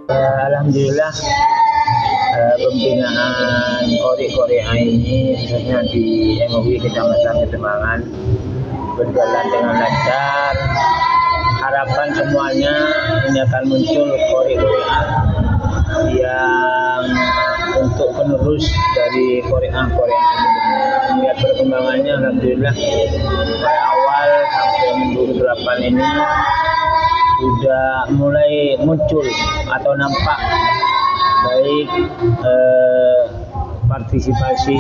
Alhamdulillah pembinaan Qori-Qori'ah ini khususnya di MUI Kecamatan Kademangan berjalan dengan lancar. Harapan semuanya ini akan muncul Qori-Qori'ah yang untuk penerus dari Qori'ah ini. Lihat perkembangannya, alhamdulillah dari awal sampai minggu ke-8 ini sudah mulai muncul atau nampak baik partisipasi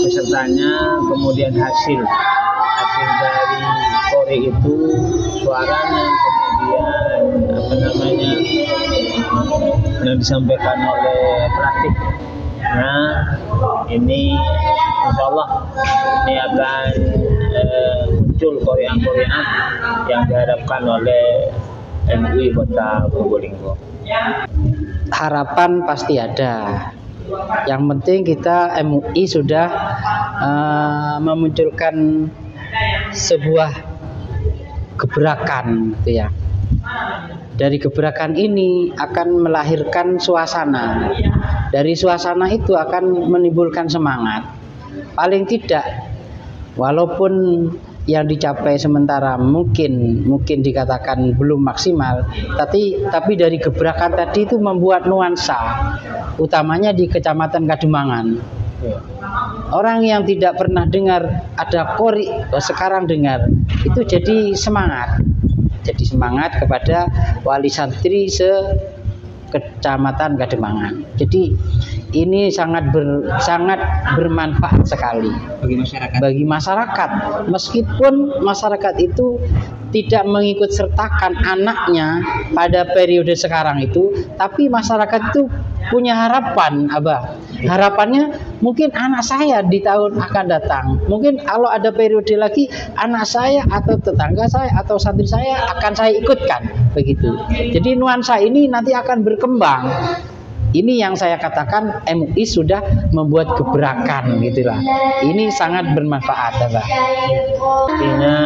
pesertanya, kemudian hasil dari Qori itu suaranya, kemudian yang disampaikan oleh pelatih. Nah, ini insya Allah ini akan muncul Qori'ah yang diharapkan oleh MUI Kota Probolinggo. Harapan pasti ada. Yang penting kita MUI sudah memunculkan sebuah gebrakan, gitu ya. Dari gebrakan ini akan melahirkan suasana. Dari suasana itu akan menimbulkan semangat. Paling tidak, walaupun yang dicapai sementara mungkin dikatakan belum maksimal, tapi dari gebrakan tadi itu membuat nuansa, utamanya di Kecamatan Kademangan. Orang yang tidak pernah dengar ada Qori, sekarang dengar, itu jadi semangat kepada wali santri Kecamatan Kademangan. Jadi ini sangat bermanfaat sekali bagi masyarakat. Meskipun masyarakat itu tidak mengikut sertakan anaknya pada periode sekarang itu, tapi masyarakat itu punya harapan, Abah. Harapannya mungkin anak saya di tahun akan datang, mungkin kalau ada periode lagi anak saya atau tetangga saya atau santri saya akan saya ikutkan, begitu. Jadi nuansa ini nanti akan berkembang. Ini yang saya katakan MUI sudah membuat gebrakan, gitulah. Ini sangat bermanfaat, Abah. Artinya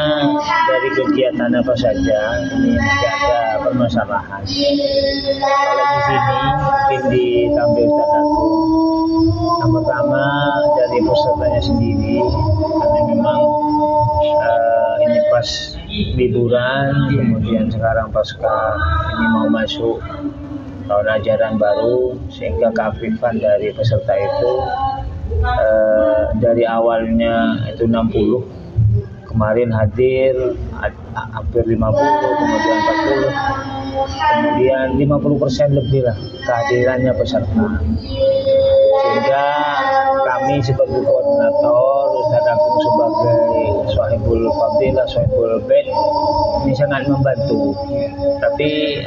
dari kegiatan apa saja ini masih ada permasalahan. Kalau di sini mungkin ditampil Ustaz Agung. Yang pertama dari pesertanya sendiri, karena memang ini pas liburan, kemudian sekarang pasca ini mau masuk tahun ajaran baru, sehingga keaktifan dari peserta itu dari awalnya itu 60, kemarin hadir hampir 50, kemudian 40, kemudian 50% lebih lah kehadirannya peserta, sehingga kami sebagai koordinator, Ustaz Agung sebagai Sohibul Fadilah, Sohibul Bait ini sangat membantu. Tapi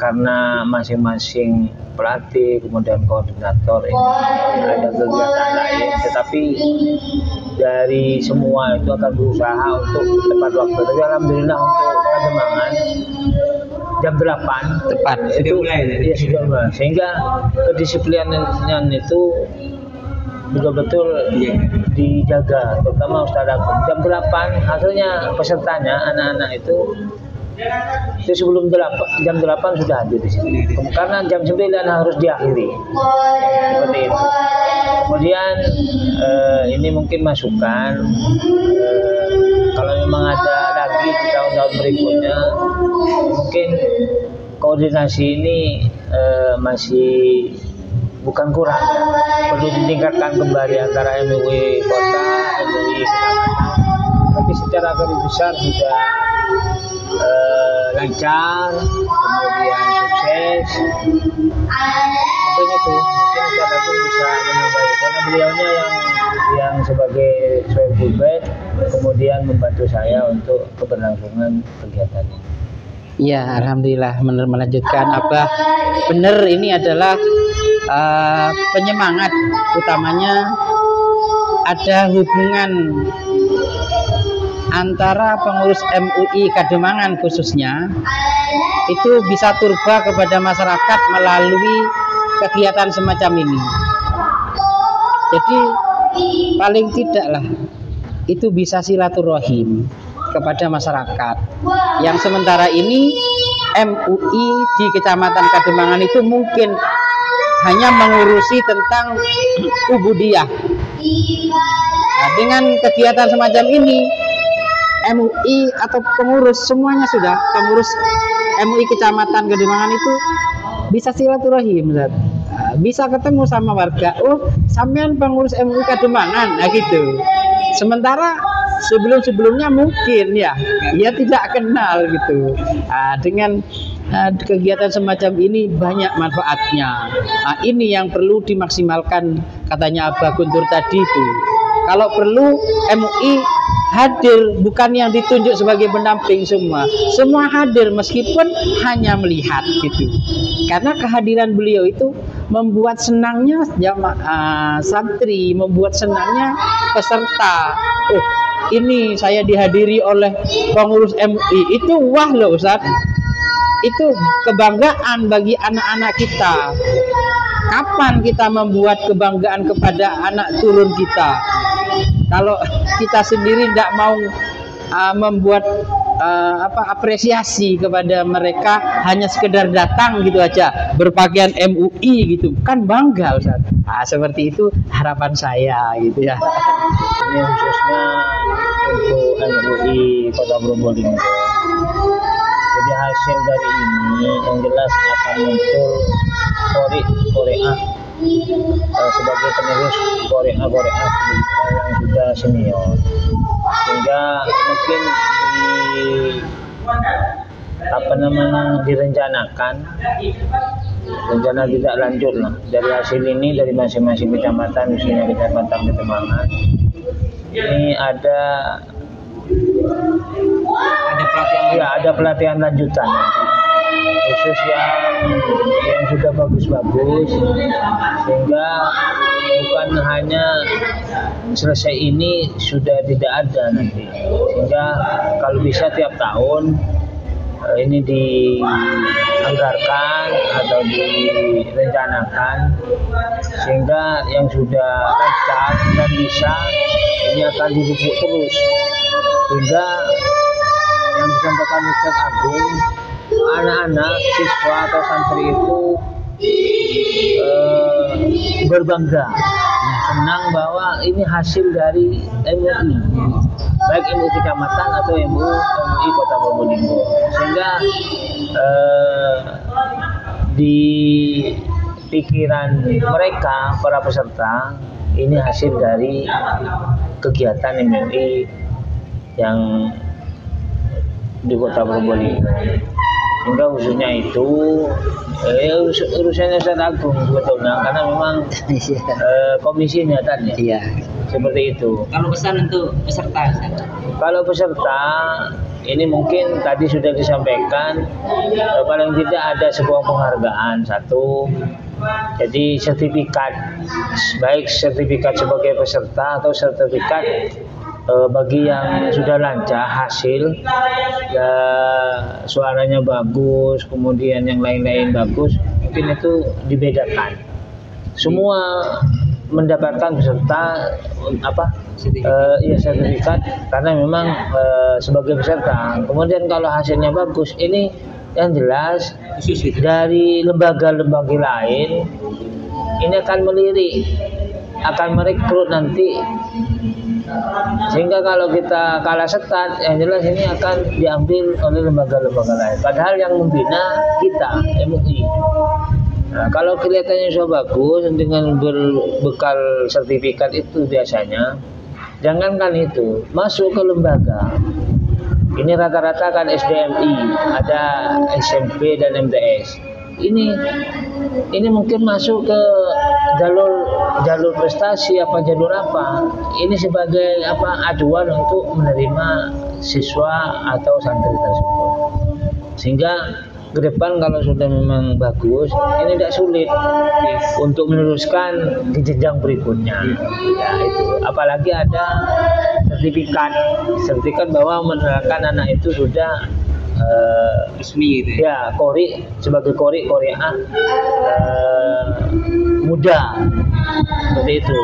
karena masing-masing pelatih kemudian koordinator ini ada kegiatan lain, tetapi dari semua itu akan berusaha untuk tepat waktu. Tapi alhamdulillah untuk Kademangan jam 8 tepat itu ya sudah mulai, sehingga kedisiplinan itu betul-betul dijaga, terutama Ustaz Agung. Jam 8 hasilnya pesertanya anak-anak itu sebelum jam 8 sudah hadir di sini, karena jam 9 harus diakhiri, seperti itu. Kemudian ini mungkin masukan, kalau memang ada lagi di tahun-tahun berikutnya, mungkin koordinasi ini masih bukan kurang, perlu ditingkatkan kembali antara MUI Kota, MUI Kecamatan. Tapi secara garis besar sudah lancar, kemudian sukses. Mungkin itu, mungkin Ustaz Agung bisa menambahi, karena beliaunya yang sebagai Sohibul Bait kemudian membantu saya untuk keberlangsungan kegiatannya. Ya, alhamdulillah melanjutkan, Abah. Benar, ini adalah penyemangat, utamanya ada hubungan antara pengurus MUI Kademangan khususnya itu bisa turba kepada masyarakat melalui kegiatan semacam ini. Jadi paling tidaklah itu bisa silaturahim kepada masyarakat yang sementara ini MUI di Kecamatan Kademangan itu mungkin hanya mengurusi tentang ubudiyah. Nah, dengan kegiatan semacam ini, MUI atau pengurus semuanya sudah, pengurus MUI Kecamatan Kademangan itu bisa silaturahim, Ustaz. Nah, bisa ketemu sama warga. Oh, sampean pengurus MUI Kademangan, nah gitu. Sementara sebelum-sebelumnya mungkin ya dia tidak kenal gitu. Nah, dengan kegiatan semacam ini banyak manfaatnya. Nah, ini yang perlu dimaksimalkan, katanya Abah Guntur tadi itu. Kalau perlu MUI hadir, bukan yang ditunjuk sebagai pendamping semua hadir meskipun hanya melihat gitu. Karena kehadiran beliau itu membuat senangnya santri, membuat senangnya peserta. Oh, ini saya dihadiri oleh pengurus MUI, itu wah loh Ustaz. Itu kebanggaan bagi anak-anak kita. Kapan kita membuat kebanggaan kepada anak turun kita? Kalau kita sendiri tidak mau membuat apresiasi kepada mereka, hanya sekedar datang gitu aja berpakaian MUI gitu, kan bangga Ustaz. Nah, seperti itu harapan saya gitu ya. Ini khususnya untuk MUI Kota Probolinggo. Jadi hasil dari ini yang jelas akan muncul Korea sebagai penerus Korea yang sudah senior, sehingga mungkin direncanakan rencana tidak lanjut lah dari hasil ini, dari masing-masing kecamatan, misalnya Kecamatan Kademangan ini ada pelatihan lanjutan khusus yang sudah bagus-bagus, sehingga bukan hanya selesai ini sudah tidak ada nanti, sehingga kalau bisa tiap tahun ini dianggarkan atau direncanakan, sehingga yang sudah lancar dan bisa ini akan didukung terus, sehingga yang disampaikan Ustaz Agung, anak-anak siswa atau santri itu berbangga, senang bahwa ini hasil dari MUI, baik MUI Kecamatan atau MUI Kota Probolinggo, sehingga di pikiran mereka para peserta ini hasil dari kegiatan MUI yang di Kota Probolinggo. Hingga khususnya itu urusannya Ustaz Agung sebetulnya, karena memang komisinya tadi seperti itu. Kalau pesan untuk peserta, kalau peserta ini mungkin tadi sudah disampaikan, paling tidak ada sebuah penghargaan satu, jadi sertifikat, baik sertifikat sebagai peserta atau sertifikat bagi yang sudah lancar hasil ya, suaranya bagus, kemudian yang lain-lain bagus, mungkin itu dibedakan. Semua mendapatkan peserta sertifikat karena memang sebagai peserta. Kemudian kalau hasilnya bagus, ini yang jelas dari lembaga-lembaga lain ini akan melirik, akan merekrut nanti. Sehingga kalau kita kalah setat, yang jelas ini akan diambil oleh lembaga-lembaga lain. Padahal yang membina kita, MUI. Nah, kalau kelihatannya sudah bagus dengan berbekal sertifikat itu biasanya, jangankan itu, masuk ke lembaga. Ini rata-rata kan SDMI, ada SMP dan MTS. Ini mungkin masuk ke jalur prestasi jalur apa, ini sebagai aduan untuk menerima siswa atau santri tersebut, sehingga ke depan kalau sudah memang bagus, ini tidak sulit untuk meneruskan di jenjang berikutnya. Ya itu, apalagi ada sertifikat bahwa menerangkan anak itu sudah resmi gitu ya, sebagai Korea muda, seperti itu.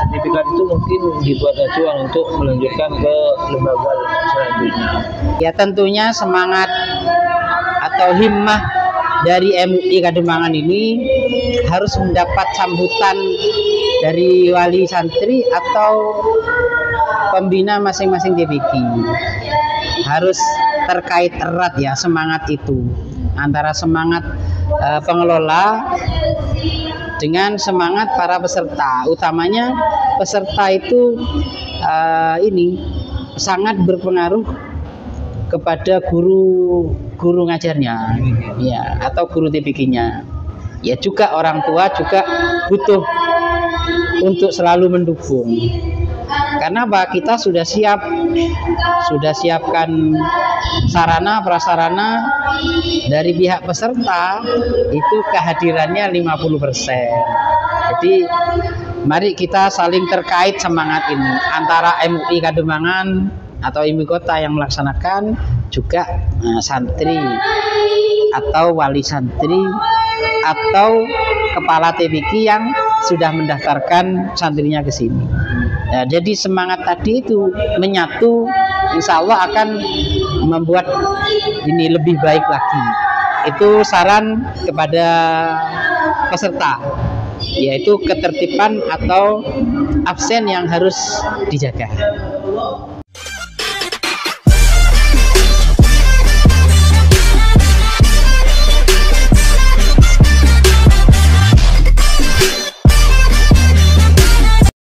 Sertifikat itu mungkin dibuat acuan untuk melanjutkan ke lembaga selanjutnya. Ya tentunya semangat atau himmah dari MUI Kademangan ini harus mendapat sambutan dari wali santri atau pembina masing-masing TPQ. Harus terkait erat ya semangat itu, antara semangat pengelola dengan semangat para peserta. Utamanya peserta itu ini sangat berpengaruh kepada guru ngajarnya, ya, atau guru TPQ-nya. Ya juga orang tua juga butuh untuk selalu mendukung. Karena apa? Kita sudah siapkan sarana prasarana dari pihak peserta itu kehadirannya 50%. Jadi mari kita saling terkait semangat ini antara MUI Kademangan atau MUI Kota yang melaksanakan, juga santri atau wali santri atau kepala TPQ yang sudah mendaftarkan santrinya ke sini. Nah, jadi semangat tadi itu menyatu, insya Allah akan membuat ini lebih baik lagi. Itu saran kepada peserta, yaitu ketertiban atau absen yang harus dijaga.